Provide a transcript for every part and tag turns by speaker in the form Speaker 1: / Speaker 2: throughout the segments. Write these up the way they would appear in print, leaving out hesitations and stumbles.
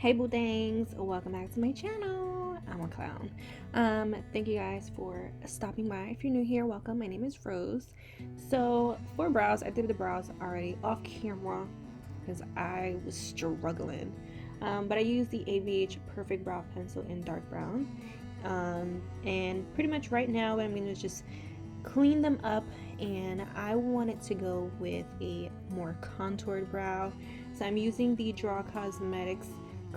Speaker 1: Hey boo things, welcome back to my channel. I'm a clown. Thank you guys for stopping by. If you're new here, welcome. My name is Rose. So for brows, I did the brows already off camera because I was struggling. But I used the ABH Perfect Brow Pencil in dark brown. And pretty much right now what I'm going to just clean them up, and I wanted to go with a more contoured brow. So I'm using the Gerard Cosmetics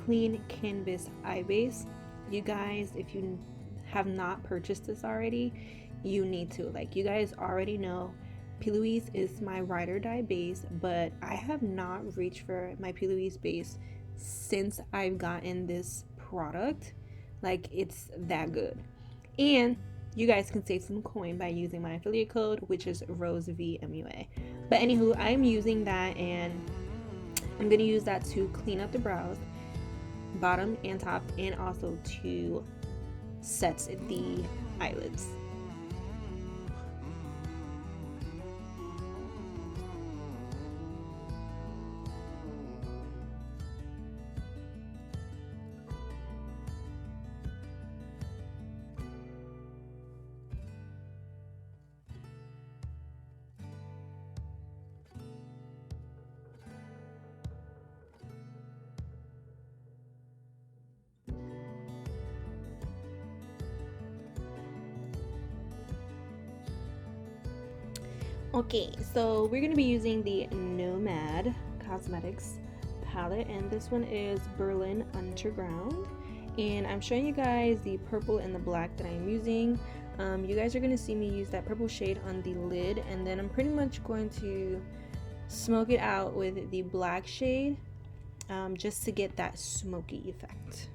Speaker 1: Clean Canvas Eye Base. You guys, if you have not purchased this already, you need to. Like, you guys already know P. Louise is my ride or die base, but I have not reached for my P. Louise base since I've gotten this product. Like, it's that good. And you guys can save some coin by using my affiliate code, which is rosevmua. But anywho, I'm using that, and I'm gonna use that to clean up the brows, bottom and top, and also to set the eyelids. Okay, so we're going to be using the Midas Cosmetics palette, and this one is Berlin Underground. And I'm showing you guys the purple and the black that I'm using. You guys are going to see me use that purple shade on the lid, and then I'm pretty much going to smoke it out with the black shade just to get that smoky effect.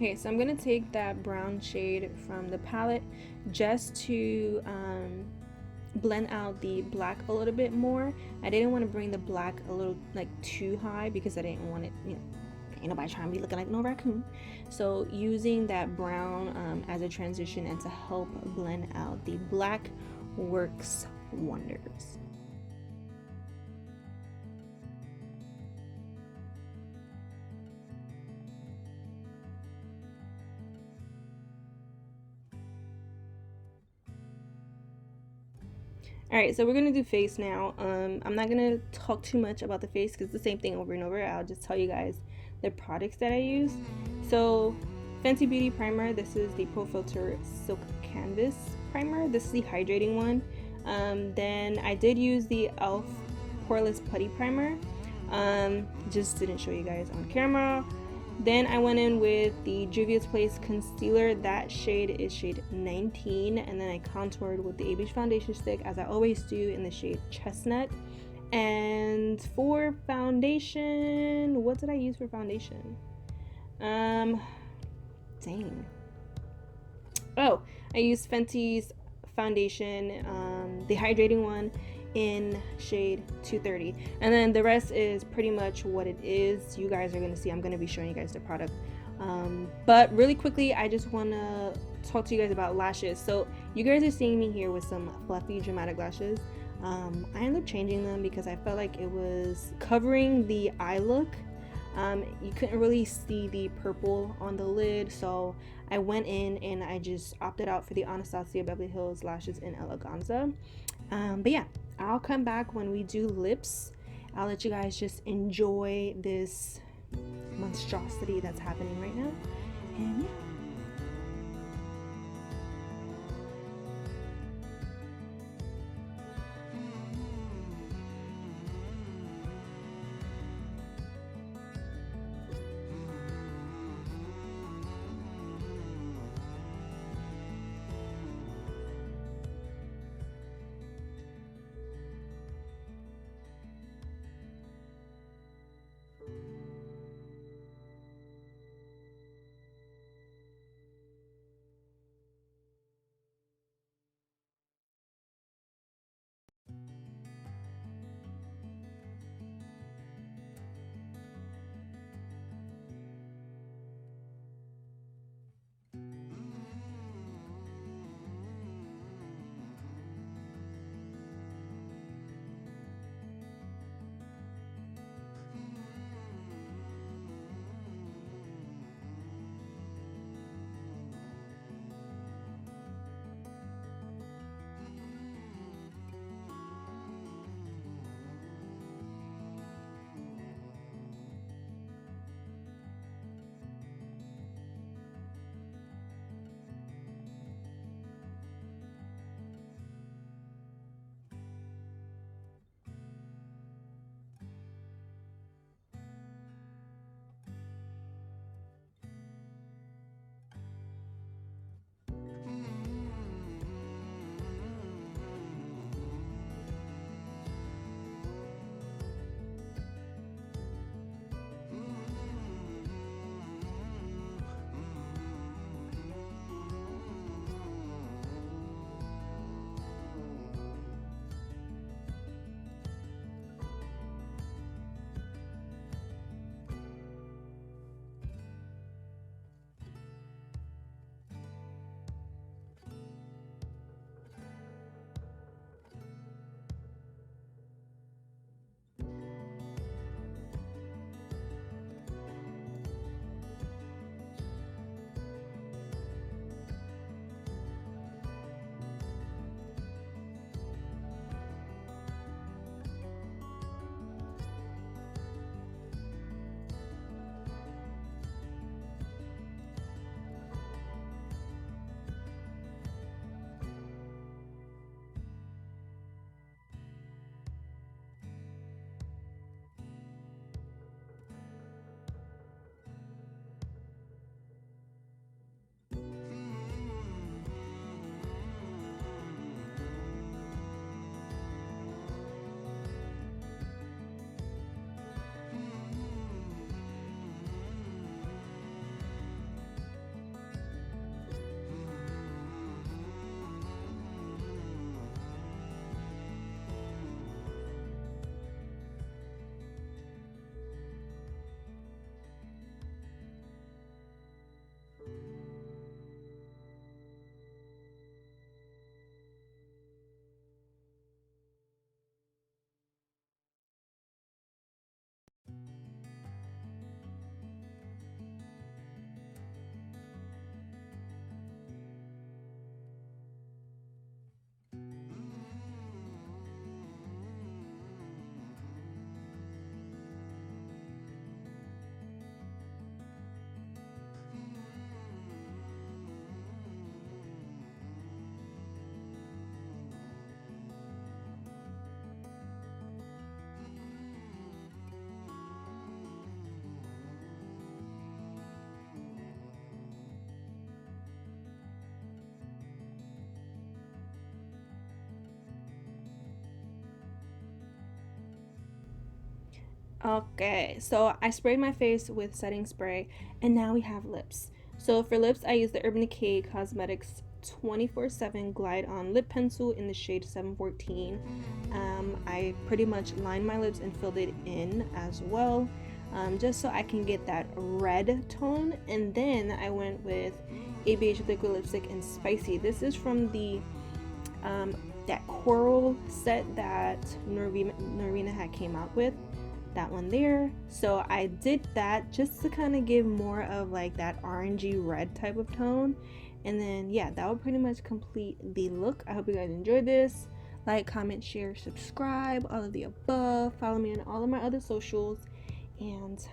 Speaker 1: Okay, so I'm going to take that brown shade from the palette just to blend out the black a little bit more. I didn't want to bring the black a little like too high because I didn't want it, you know, ain't nobody trying to be looking like no raccoon. So using that brown as a transition and to help blend out the black works wonders. Alright, so we're going to do face now. I'm not going to talk too much about the face because it's the same thing over and over. I'll just tell you guys the products that I use. So, Fenty Beauty Primer. This is the Pro Filter Silk Canvas Primer. This is the hydrating one. Then I did use the e.l.f. Poreless Putty Primer. Just didn't show you guys on camera. Then I went in with the Juvia's Place Concealer. That shade is shade 19. And then I contoured with the ABH Foundation Stick, as I always do, in the shade Chestnut. And for foundation, what did I use for foundation? Dang. Oh, I used Fenty's foundation, the hydrating one, in shade 230, and then the rest is pretty much what it is. You guys are going to see, I'm going to be showing you guys the product, but really quickly I just want to talk to you guys about lashes. So you guys are seeing me here with some fluffy dramatic lashes. I ended up changing them because I felt like it was covering the eye look. You couldn't really see the purple on the lid, so I went in and I just opted out for the Anastasia Beverly Hills lashes in eleganza. But yeah, I'll come back when we do lips. I'll let you guys just enjoy this monstrosity that's happening right now. And yeah. Okay, so I sprayed my face with setting spray, and now we have lips. So for lips, I use the Urban Decay Cosmetics 24/7 Glide On Lip Pencil in the shade 714. I pretty much lined my lips and filled it in as well, just so I can get that red tone. And then I went with ABH Liquid Lipstick in Spicy. This is from the that coral set that Norina had came out with, that one there. So I did that just to kind of give more of like that orangey red type of tone. And then yeah, that would pretty much complete the look. I hope you guys enjoyed this. Like, comment, share, subscribe, all of the above. Follow me on all of my other socials, and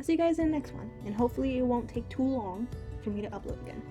Speaker 1: I'll see you guys in the next one, and hopefully it won't take too long for me to upload again.